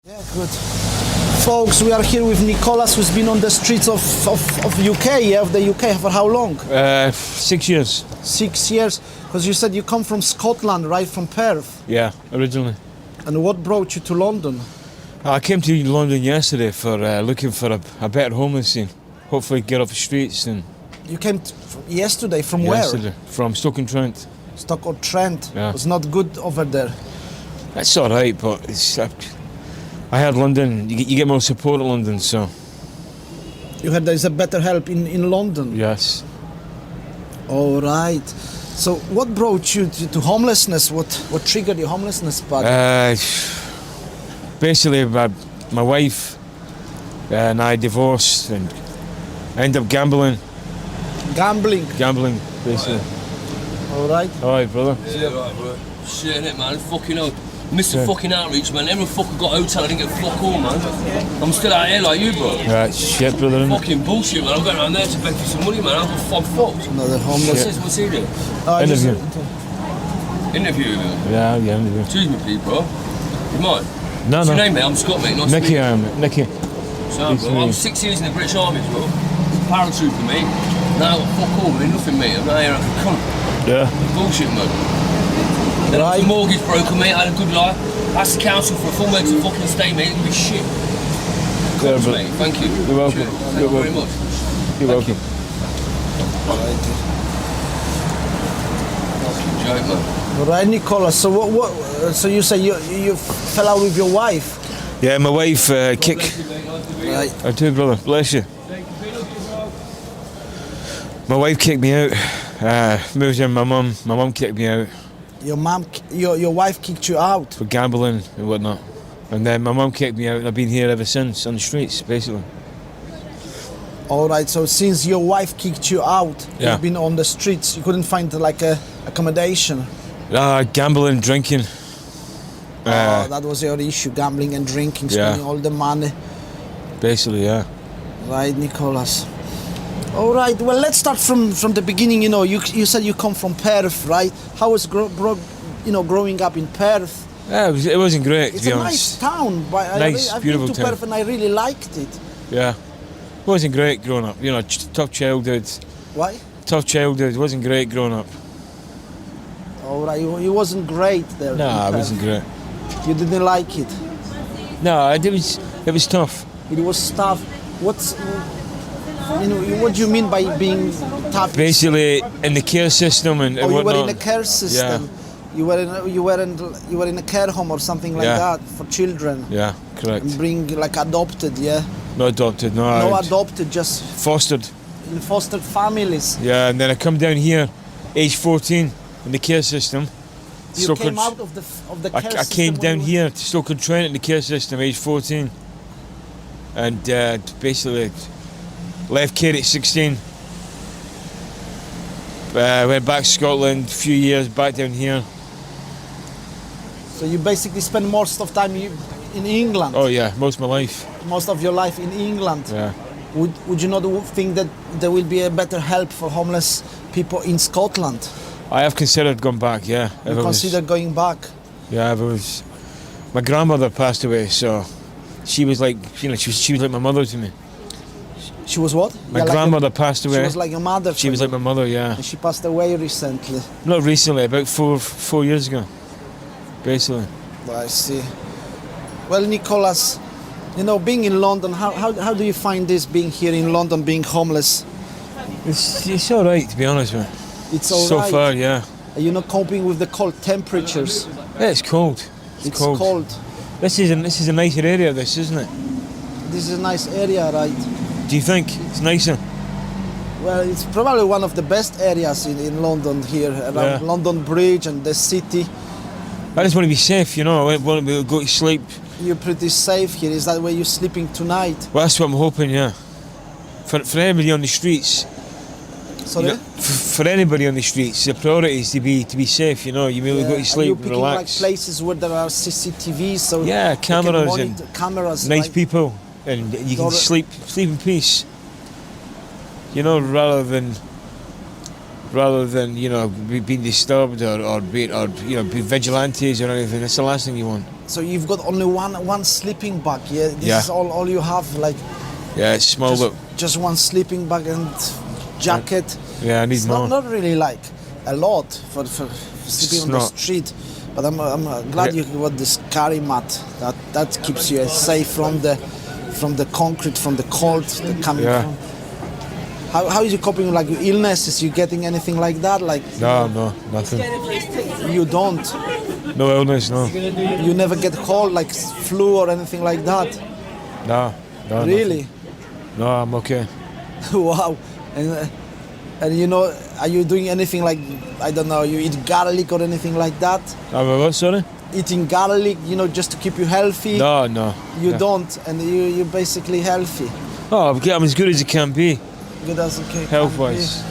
Yeah, good. Folks, we are here with NIKOLAS, who's been on the streets of UK, yeah, of the UK for how long? 6 years. 6 years? Because you said you come from Scotland, right, from Perth. Yeah, originally. And what brought you to London? I came to London yesterday for looking for a better homeless scene. Hopefully get off the streets. And You came yesterday, from yesterday, where? from Stoke-on-Trent. Stoke-on-Trent. Yeah. It's not good over there. That's all right, but it's, I heard London, you get more support in London, so... You heard there's a better help in London? Yes. All right. So what brought you to homelessness? What triggered your homelessness, buddy? Basically, my wife and I divorced and I ended up gambling. Gambling, Basically. all right. All right, brother. Yeah, right, bro. Shit, innit, man? Fucking hell. Mr. Fucking outreach, man. Everyone fucking got a hotel, I didn't get fuck all, man. I'm still out here like you, bro. Right, shit, brother. Innit? Fucking bullshit, man. I'm going around there to beg for some money, man. I'm fucked. Another homeless. What's he doing? Interview. Interview with him. Yeah, interview. Excuse me, please, bro. You mind? No, What's no. your name, mate? I'm Scott, mate. Nice Nicky, to meet you. Nicky. Sound, bro. I was 6 years in the British Army, bro. Paratrooper, mate. Now I got fuck all, man. Nothing, mate. I'm out here like a cunt. Yeah. Bullshit, man. Then I was a mortgage broker, mate. I had a good life. Asked the council for a full leg to fucking stay, mate. It'd be shit. Yeah, Mate, thank you. You're welcome. Cheers. Thank you very much. You're welcome. Joke, man. All right, NIKOLAS. So what? So you say you fell out with your wife? Yeah, my wife kick. Right. I do, brother. Bless you. My wife kicked me out. Moved in with my mum. My mum kicked me out Your wife kicked you out. for gambling and whatnot. And then my mum kicked me out, and I've been here ever since on the streets, basically. All right. So since your wife kicked you out, Yeah. you've been on the streets. You couldn't find like a accommodation. Gambling, drinking. That was your issue: gambling and drinking, Yeah. spending all the money. Basically, yeah. Right, NIKOLAS. All right. Well, let's start from the beginning. You know, you said you come from Perth, right? How was growing up in Perth? Yeah, it wasn't great, It's to be a honest. nice town. But Nice, I've beautiful been to town. Perth and I really liked it. Yeah. It wasn't great growing up. You know, tough childhood. Why? Tough childhood. It wasn't great growing up. All right. It wasn't great there. in No, it Perth. wasn't great. You didn't like it. No, it was tough. It was tough. What do you mean by being tough? Basically, in the care system and Oh, you whatnot. were in a care system. You were in a care home or something like Yeah. that for children. Yeah, correct. And bring like adopted, yeah. Not adopted, no. No I'd adopted, just fostered. in fostered families. Yeah, and then I come down here, age 14, in the care system. You came out of the care I system. came when down you here to Stoke-on-Trent in the care system, age 14. And basically left care at 16. Went back to Scotland, a few years, back down here. So you basically spend most of time in England. Oh yeah, most of my life. Most of your life in England. Yeah. Would you not think that there will be a better help for homeless people in Scotland? I have considered going back, yeah. You if I was- consider going back? Yeah, if it was... My grandmother passed away, so she was like, you know, she was like my mother to me. She was what? My Yeah, like grandmother passed She away. was like a mother. She for was you. like my mother, yeah. And she passed away recently. Not recently, about four years ago, basically. I see. Well, NIKOLAS, you know, being in London, how do you find this, being here in London, being homeless? It's all right, to be honest with you. It's all So right. far, yeah. Are you not coping with the cold temperatures? Yeah, it's cold. It's cold. This is a nicer area, this, isn't it? This is a nice area, right? Do you think it's nicer? Well, it's probably one of the best areas in London here, around Yeah. London Bridge and the city. I just want to be safe, you know. I want to go to sleep. You're pretty safe here. Is that where you're sleeping tonight? Well, that's what I'm hoping, yeah. For anybody on the streets, Sorry? you know, for anybody on the streets, the priority is to be safe. You know, you merely go to Are you sleep and picking like relax. places where there are CCTVs, so Yeah, you can cameras monitor- and cameras, nice right? people, and you can Or- sleep in peace. You know, rather than you know being disturbed or be vigilantes or anything. That's the last thing you want. So you've got only one sleeping bag, yeah? This Yeah. is all you have, like Yeah, it's small, but just one sleeping bag and jacket. yeah, I need It's more. not really like a lot for sleeping on the not. street. But I'm glad you got this carry mat. That keeps you safe from the concrete, from the cold that coming Yeah. from. How is you coping with like illnesses? You getting anything like that? Like No, nothing. you don't. No illness, no. You never get cold like flu or anything like that. No, Really? nothing. No, I'm okay. Wow. And you know, are you doing anything like, I don't know, you eat garlic or anything like that? I'm a what, sorry? Eating garlic, you know, just to keep you healthy? No. You Yeah. don't, and you're basically healthy. Oh, I'm as good as it can be, Good as okay. health-wise.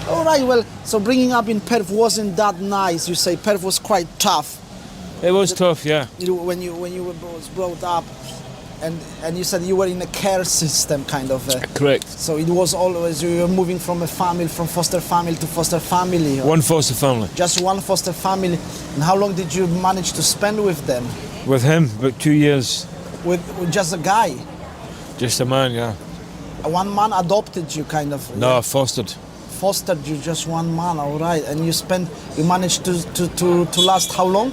All right, well, so bringing up in Perth wasn't that nice. You say Perth was quite tough. It was tough, yeah. When you was brought up, and you said you were in a care system kind of. Correct. So it was always you were moving from foster family to foster family. One foster family. Just one foster family. And how long did you manage to spend with them? With him, about 2 years. With just a guy? Just a man, yeah. One man adopted you kind of? No, fostered. Fostered you, just one man, all right. And you managed to last how long?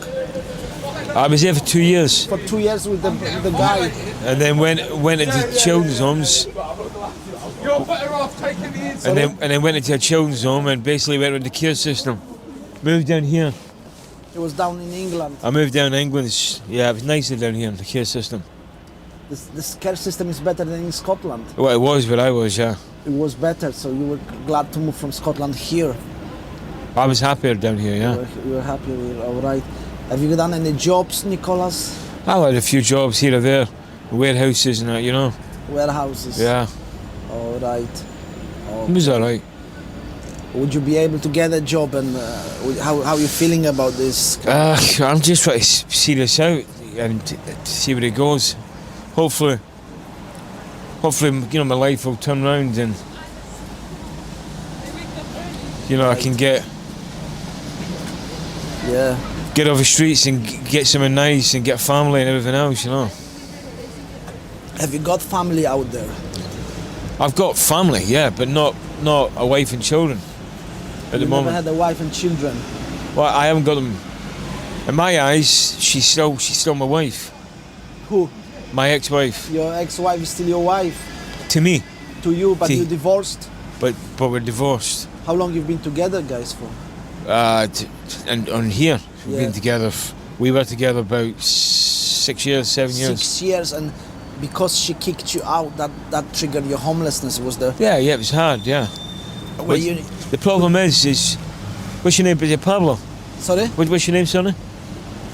I was there for 2 years. For 2 years with the guy. And then went into children's homes. And then went into a children's home and basically went into the care system. Moved down here. It was down in England. I moved down to England. Yeah, it was nicer down here in the care system. This care system is better than in Scotland. Well, it was where I was, yeah. It was better, so you were glad to move from Scotland here. I was happier down here, yeah. You were happy with, all right. Have you done any jobs, Nikolas? I had a few jobs here or there, warehouses and that, you know. Warehouses. Yeah, All right. it was all right. Would you be able to get a job, and how are you feeling about this? I'm just trying to see this out and to see where it goes. Hopefully, you know, my life will turn around and, you know, I can get off the streets and get something nice and get family and everything else, you know. Have you got family out there? I've got family, yeah, but not a wife and children at the You moment. never had a wife and children. Well, I haven't got them. In my eyes, she's still my wife. Who? My ex-wife. Your ex-wife is still your wife? To me, To you, but See. you divorced? but we're divorced. How long you've been together, guys, for? And on here, we've Yeah. been together. We were together about 6 years, 7 years. 6 years, and because she kicked you out, that triggered your homelessness, was the... Yeah, it was hard, yeah. Were But you... the problem is, what's your name? Is it Pablo? Sorry? What's your name, sonny?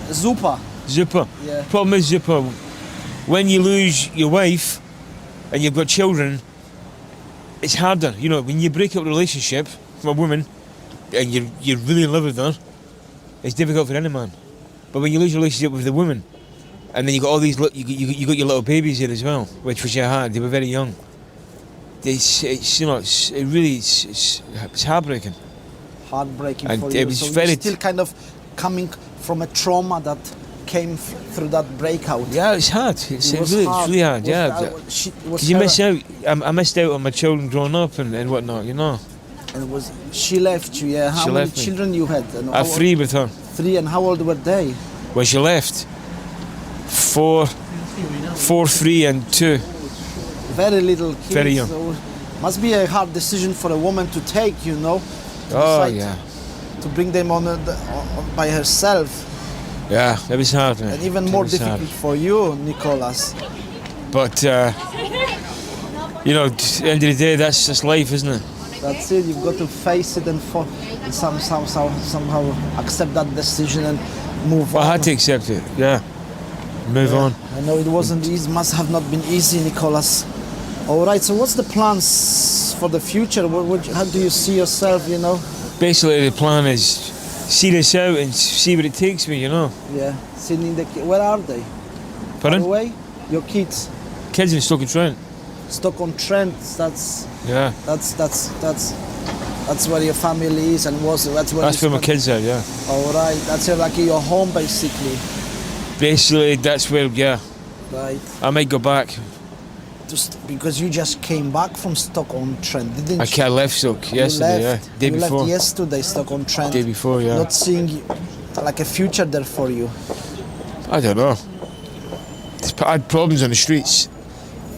Zupa. Zupa. Yeah. Problem is, Zupa, when you lose your wife and you've got children, it's harder. You know, when you break up a relationship from a woman and you really in love with her, it's difficult for any man. But when you lose your relationship with the woman, and then you got all these, you got your little babies here as well, which was your hard. They were very young. It's you know, it's heartbreaking. Heartbreaking And for it you. was So very you're still kind of coming from a trauma that came through that breakout. Yeah, it's hard. It's really hard. Yeah. Because you miss out. I missed out on my children growing up and whatnot. You know. And she left you? Yeah. How She many left me. children you had? And I have 3 with her. 3, and how old were they? When she left, 4, 3, and 2. Very little kids. Very young. So must be a hard decision for a woman to take, you know. To Oh decide yeah, To bring them on by herself, yeah. It was hard, man. and even It more was difficult hard. for you, Nikolas. But you know, at the end of the day, that's just life, isn't it? That's it. You've got to face it and somehow accept that decision and move Well, on. I had to accept it. Yeah. Move on. I know it wasn't easy. Must have not been easy, Nikolas. All right. So, what's the plans for the future? How do you see yourself? You know. Basically, the plan is see this out and see what it takes me. You know. Yeah. Sitting where are they? Pardon? Far away? Your kids. Kids in Stoke-on-Trent. Stoke-on-Trent. That's Yeah. That's where your family is, and that's where. That's where my kids are. Yeah. All right. That's like your home, basically. basically that's where, yeah, Right. I might go back. Because you just came back from Stoke-on-Trent, didn't you? I left Stoke yesterday, left. yeah. Day You before. left yesterday, Stoke-on-Trent. Day before, yeah. Not seeing like a future there for you. I don't know. I had problems on the streets.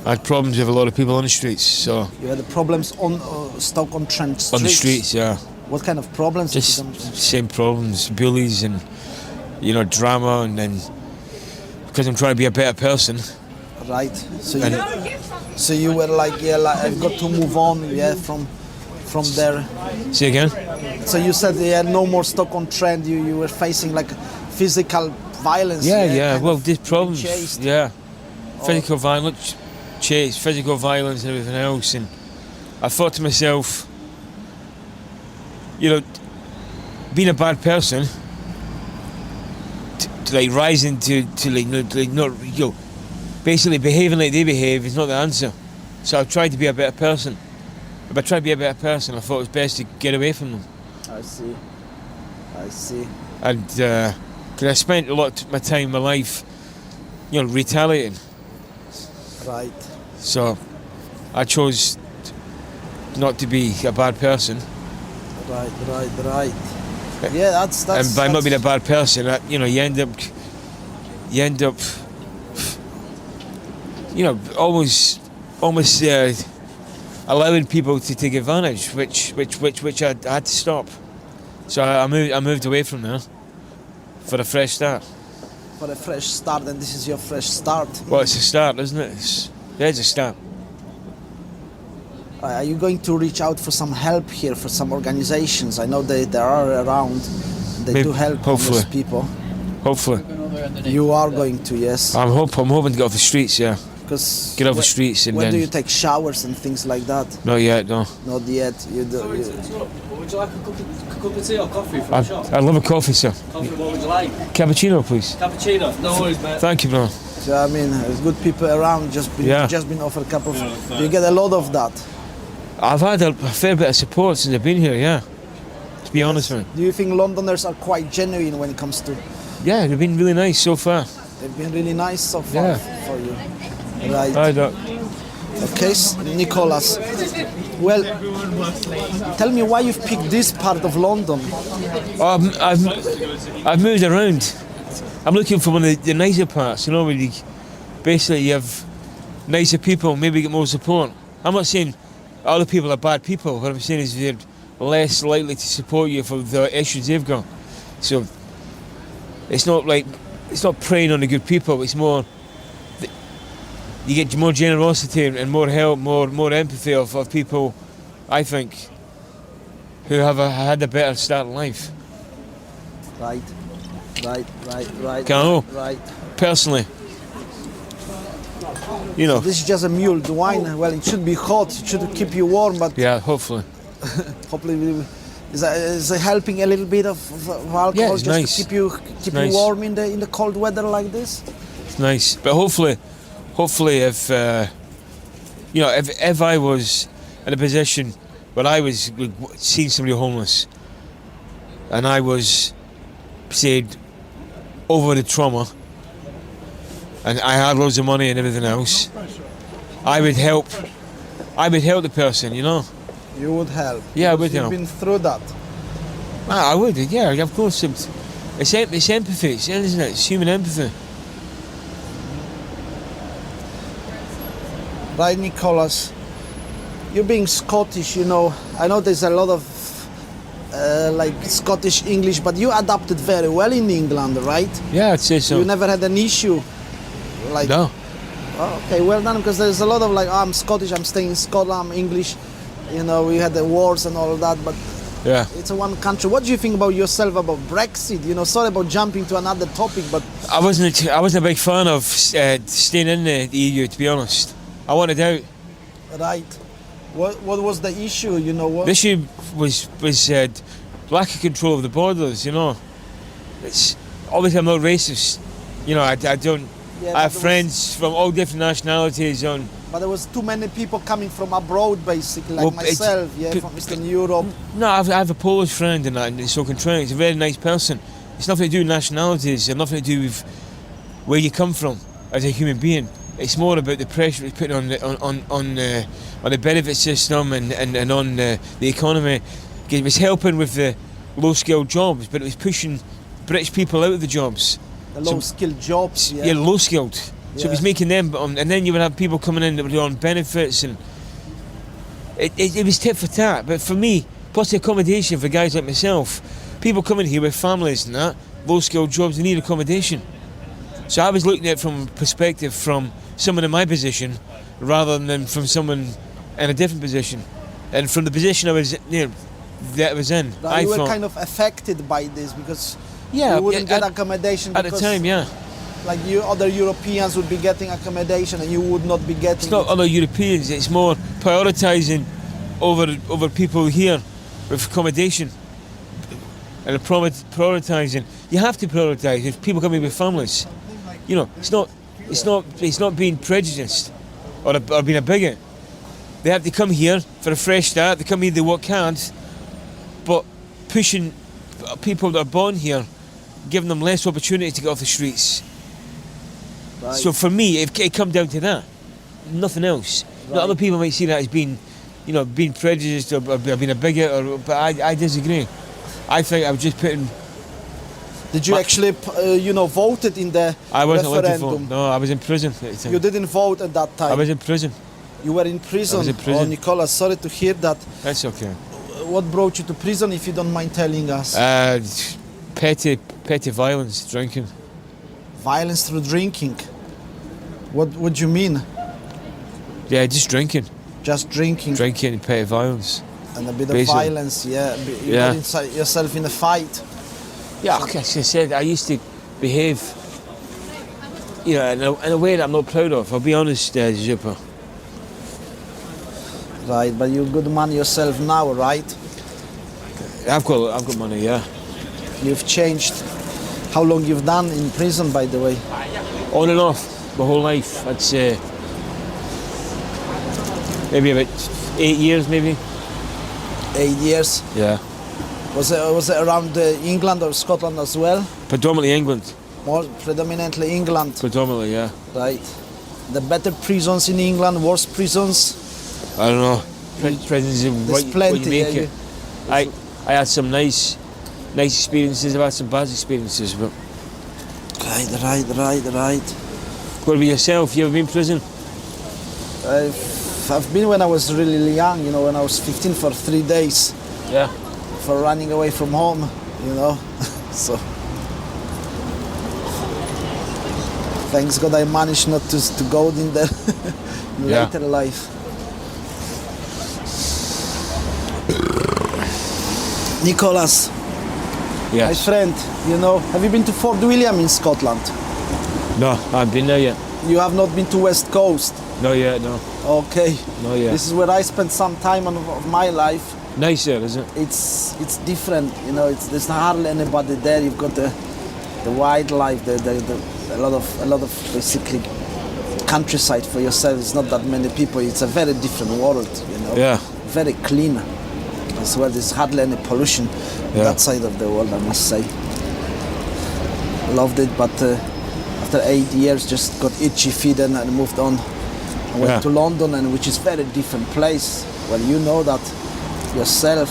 I had problems with a lot of people on the streets, so... You had problems on Stoke-on-Trent streets? On the streets, yeah. What kind of problems? Just same problems, bullies and, you know, drama, and then... Because I'm trying to be a better person. Right. So you were like, yeah, like, I've got to move on, yeah, from there. Say again? So you said, yeah, no more Stoke-on-Trent. You were facing like physical violence. Yeah. Well, of there's problems. chased. Yeah. Physical violence, physical violence and everything else. And I thought to myself, you know, being a bad person, to like rising to like not, you know, basically behaving like they behave is not the answer. So I've tried to be a better person. If I tried to be a better person, I thought it was best to get away from them. I see. And because I spent a lot of my time in my life, you know, retaliating. Right. So I chose not to be a bad person. Right. Yeah, that's. And by not being a bad person, you know, you end up, you know, almost allowing people to take advantage, which I had to stop. So I moved away from there for a fresh start. For a fresh start, and this is your fresh start. Well, it's a start, isn't it? There's a start. Are you going to reach out for some help here for some organizations? I know they are around. They Maybe, do help hopefully. homeless people. Hopefully. You are going to, yes. I'm hoping to get off the streets, yeah. Because Get off the streets and when then... do you take showers and things like that? Not yet, no. Not yet. You do. Would you like a cup of tea or coffee from the shop? I love a coffee, sir. Coffee, what would you like? Cappuccino, please. Cappuccino? No worries, mate. Thank you, bro. So, I mean, there's good people around. Just been offered a cup of. You get a lot of that. I've had a fair bit of support since I've been here, yeah. To be honest with you. Do you think Londoners are quite genuine when it comes to? Yeah, they've been really nice so far. They've been really nice so far for you. Right. Hi, Doc. Okay, NIKOLAS. Well, tell me why you've picked this part of London. I've moved around. I'm looking for one of the nicer parts, you know, where basically you have nicer people, maybe get more support. I'm not saying other people are bad people. What I'm saying is they're less likely to support you for the issues they've got. So it's not preying on the good people. It's more you get more generosity and more help, more empathy of people, I think, who have had a better start in life. Right. Can Right. personally, you know. This is just a mulled wine. Well, it should be hot. It should keep you warm, but Yeah, hopefully. hopefully, is it helping a little bit of alcohol Yeah, it's just nice. to keep you nice. warm in the cold weather like this? It's nice, but hopefully, if you know, if I was in a position where I was seeing somebody homeless, and I was, say, over the trauma, and I had loads of money and everything else, I would help the person, you know. You would help. Yeah, I would You've help. been through that. I would, yeah, of course. It's empathy, isn't it? It's human empathy. Right, NIKOLAS. You being Scottish, you know, I know there's a lot of like Scottish English, but you adapted very well in England, right? Yeah, I'd say so. You never had an issue. Like, No. oh, okay, well done, because there's a lot of like, oh, I'm Scottish, I'm staying in Scotland, I'm English. You know, we had the wars and all of that, but Yeah. it's a one country. What do you think about yourself about Brexit? You know, sorry about jumping to another topic, but I wasn't a big fan of staying in the EU, to be honest. I wanted out. right. What was the issue? You know what? The issue was lack of control of the borders. You know, it's obviously I'm not racist. You know, I don't. Yeah, I have but friends from all different nationalities. But there was too many people coming from abroad, basically, like Well, myself, from Eastern Europe. No, I have a Polish friend and that, and he's so controlling. He's a very nice person. It's nothing to do with nationalities. It's nothing to do with where you come from as a human being. It's more about the pressure it's putting on the benefit system and on the economy. It was helping with the low-skilled jobs, but it was pushing British people out of the jobs. The low-skilled jobs. Yeah, low-skilled. So it was making them, and then you would have people coming in that were on benefits, and it was tit for tat. But for me, plus the accommodation for guys like myself, people coming here with families and that, low-skilled jobs, they need accommodation. So I was looking at it from a perspective from someone in my position rather than from someone in a different position. And from the position I was in, that I was in, I you were thought, kind of affected by this because yeah, you wouldn't get at, accommodation at the because, time, yeah. like other Europeans would be getting accommodation and you would not be getting It's not it. other Europeans, it's more prioritising over people here with accommodation. And prioritising. You have to prioritise if people coming with families. You know, it's not being prejudiced or being a bigot. They have to come here for a fresh start. They come here, they work hard, but pushing people that are born here, giving them less opportunity to get off the streets. Right. So for me, it come down to that, nothing else. Right. Now, other people might see that as being, being prejudiced or being a bigot, but I disagree. I think I was just putting. Did you actually, voted in the I wasn't allowed to referendum? vote. No, I was in prison at the time. You didn't vote at that time. I was in prison. You were in prison. I was in prison. Oh, Nikolas, sorry to hear that. That's okay. What brought you to prison, if you don't mind telling us? Petty violence, drinking. Violence through drinking. What do you mean? Yeah, just drinking. Just drinking Drinking and petty violence. and a bit basically. of violence. Yeah, you Yeah. got inside yourself in a fight. Yeah, like I said, I used to behave, in a way that I'm not proud of. I'll be honest, Zupa. Right, but you're a good man yourself now, right? I've got money, yeah. You've changed. How long you've done in prison, by the way? On and off, my whole life. I'd say maybe about 8 years, maybe. 8 years. Yeah. Was it around England or Scotland as well? Predominantly England. More predominantly England, Predominantly, yeah. right? The better prisons in England, worse prisons. I don't know. Prisons in There's what plenty. you make Yeah, it. I had some nice experiences. I've had some bad experiences, but. Right. What about yourself? You ever been in prison? I've been when I was really young, when I was 15 for 3 days Yeah. for running away from home, So thanks God I managed not to go in there in Yeah. later life. Nikolas, my Yes. friend, have you been to Fort William in Scotland? No, I haven't been there yet. You have not been to West Coast? No yet, no. Okay. No yet. This is where I spent some time of my life. Nice there, is it? It's different, there's hardly anybody there. You've got the wildlife, a lot of basically countryside for yourself. It's not that many people. It's a very different world, Yeah. Very clean as well. There's hardly any pollution on that side of the world, I must say. Loved it, but after 8 years, just got itchy feet and moved on. I went to London, and which is very different place. Well, you know that yourself.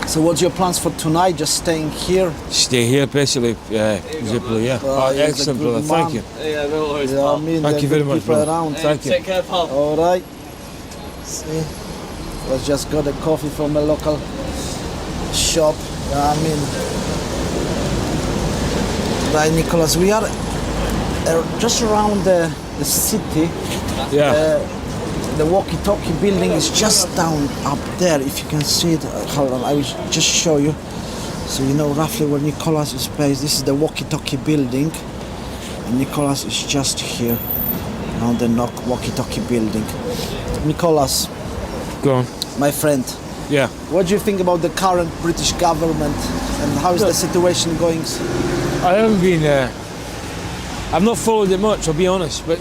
So what's your plans for tonight? Just staying here? Stay here, basically. Zippily, yeah. Oh, he's a excellent, good brother. Thank man. you. Yeah, no worries, You know what I pal. mean? Thank There you are very good much, people brother. around. Thank you. Take care, pal. All right. See, let's just got a coffee from a local shop. You know what I mean? Right, Nikolas, we are just around the city. Yeah. The walkie-talkie building is just down up there. If you can see it, hold on, I will just show you. So you know roughly where Nikolas is based. This is the walkie-talkie building. And Nikolas is just here, around the walkie-talkie building. Nikolas, Go on. my friend, Yeah. what do you think about the current British government and how is the situation going? I haven't been. I've not followed it much, I'll be honest, but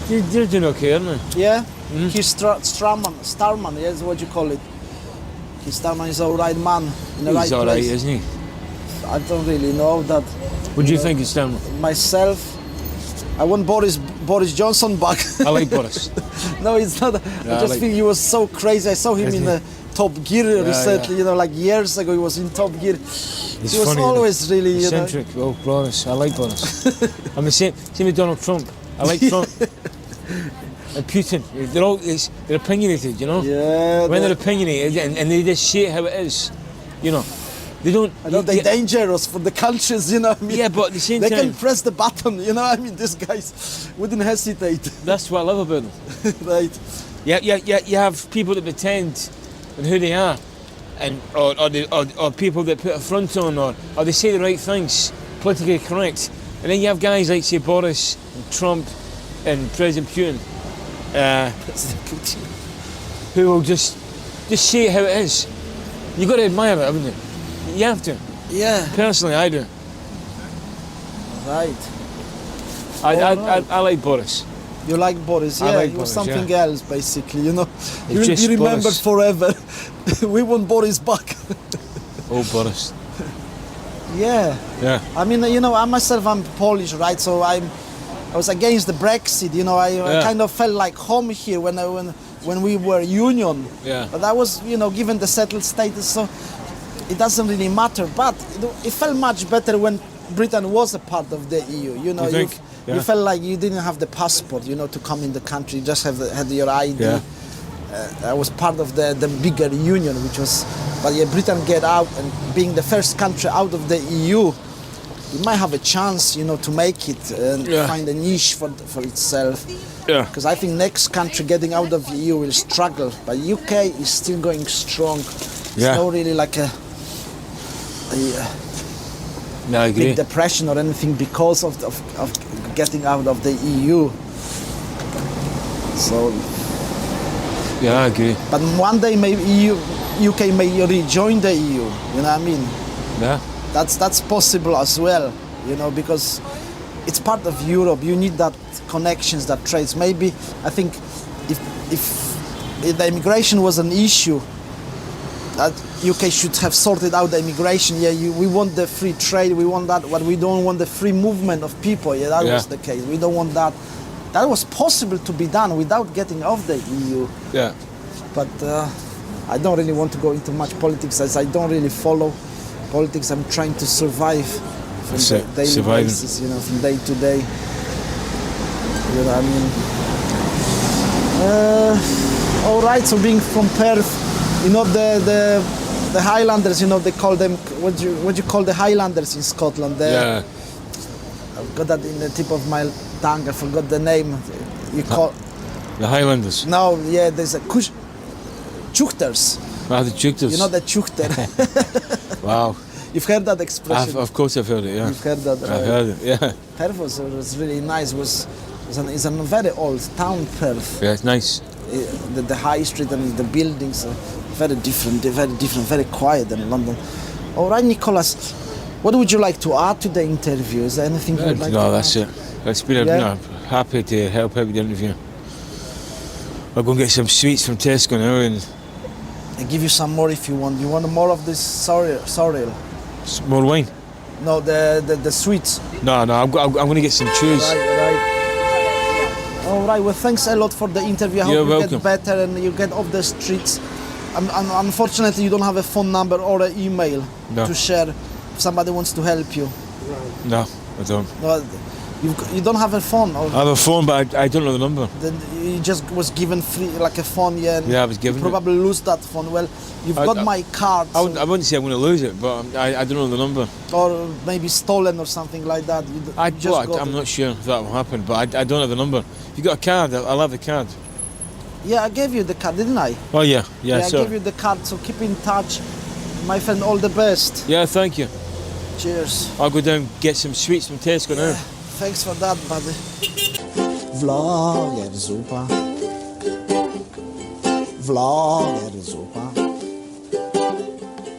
you're doing okay, aren't you? Yeah? He's Starman, yes, what do you call it? He's Starman is all right man. In the He's right all right, place. isn't he? I don't really know that. What do you think it's down? Myself, I want Boris Johnson back. I like Boris. No, it's not. Yeah, I just think he was so crazy. I saw him Isn't in he? Top Gear recently. yeah. You know, like years ago, he was in Top Gear. He's He was funny, always really, you know. eccentric. Oh, Boris. I like Boris. I'm the same with Donald Trump. I like Trump. And Putin. They're opinionated, you know? Yeah. When they're opinionated and they just say it how it is, you know. They don't. I know they're dangerous for the countries, you know what I mean? Yeah, but at the same they time, can press the button, you know what I mean? These guys wouldn't hesitate. that's what I love about them. Right. Yeah, you have people that pretend and who they are, and or people that put a front on, or they say the right things, politically correct, and then you have guys like say Boris and Trump and President Putin, who will just say it how it is. You got to admire it, haven't you? You have to. Yeah. Personally, I do. Right. I like Boris. You like Boris? I Yeah, like he was Boris, something yeah. else, basically, you know. He will just be remembered Boris. forever. We want Boris back. Oh, Boris. Yeah. Yeah. I mean, you know, I myself, I'm Polish, right? So I was against the Brexit, you know. I Yeah. kind of felt like home here when we were union. Yeah. But I was, you know, given the settled status, so it doesn't really matter. But it felt much better when Britain was a part of the EU. You know, You think? you Yeah. felt like you didn't have the passport, you know, to come in the country. You just had your ID. Yeah. I was part of the bigger union, which was, but yeah, Britain get out, and being the first country out of the EU, it might have a chance, you know, to make it and Yeah. find a niche for itself. Yeah. Because I think next country getting out of the EU will struggle, but UK is still going strong. It's Yeah. not really like a No, I agree. big depression or anything because of getting out of the EU. So, Yeah, I agree. but one day maybe UK may rejoin the EU. You know what I mean? Yeah. That's possible as well. You know, because it's part of Europe. You need that connections, that trades. Maybe I think if the immigration was an issue, that UK should have sorted out the immigration. Yeah, we want the free trade, we want that, but we don't want the free movement of people. Yeah, that was the case. We don't want that. That was possible to be done without getting off the EU. Yeah. But I don't really want to go into much politics, as I don't really follow politics. I'm trying to survive from That's the it, daily surviving. basis, you know, from day to day. You know what I mean? All right. So being from Perth, you know the Highlanders. You know they call them what do you call the Highlanders in Scotland? Yeah. I've got that in the tip of my tongue. I forgot the name. You call The Highlanders. no? Yeah, there's a Chuchters. Ah, the Chuchters. You know the Chuchter. Wow. You've heard that expression. Of course I've heard it, yeah. You've heard that. I've heard it, yeah. Perth was really nice. It's a very old town, Perth. Yeah, it's nice. The high street and the buildings are very different, very quiet than London. All right, Nicholas, what would you like to add to the interview? Is there anything you would like to No, that's add? it. It's been happy to help out with the interview. I'll go and get some sweets from Tesco now and I'll give you some more if you want. You want more of this sorrel? more wine. No, the sweets. No, I'm going to get some chews. Right. All right. Well, thanks a lot for the interview. I hope You're you welcome. get better and you get off the streets. Unfortunately, you don't have a phone number or an email No. to share if somebody wants to help you. No, I don't. No, you don't have a phone, or I have a phone, but I don't know the number. then you just was given free like a phone. Yeah. And Yeah, I was given you it. probably lose that phone. Well, you've got my card, I wouldn't say I'm going to lose it, but I don't know the number. or maybe stolen or something like that. You just got I'm it. not sure if that will happen, but I don't have the number. If you got a card, I'll have the card. Yeah, I gave you the card, didn't I? Oh yeah, I so gave you the card. So keep in touch, my friend. All the best. yeah, thank you. Cheers. I'll go down and get some sweets from Tesco now. Thanks for that, buddy. Vlogger Zupa. Vlogger Zupa.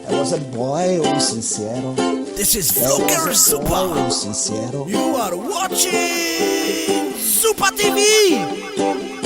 There was a boy, sincero. This is Vlogger Zupa. Sincero. You are watching Zupa TV.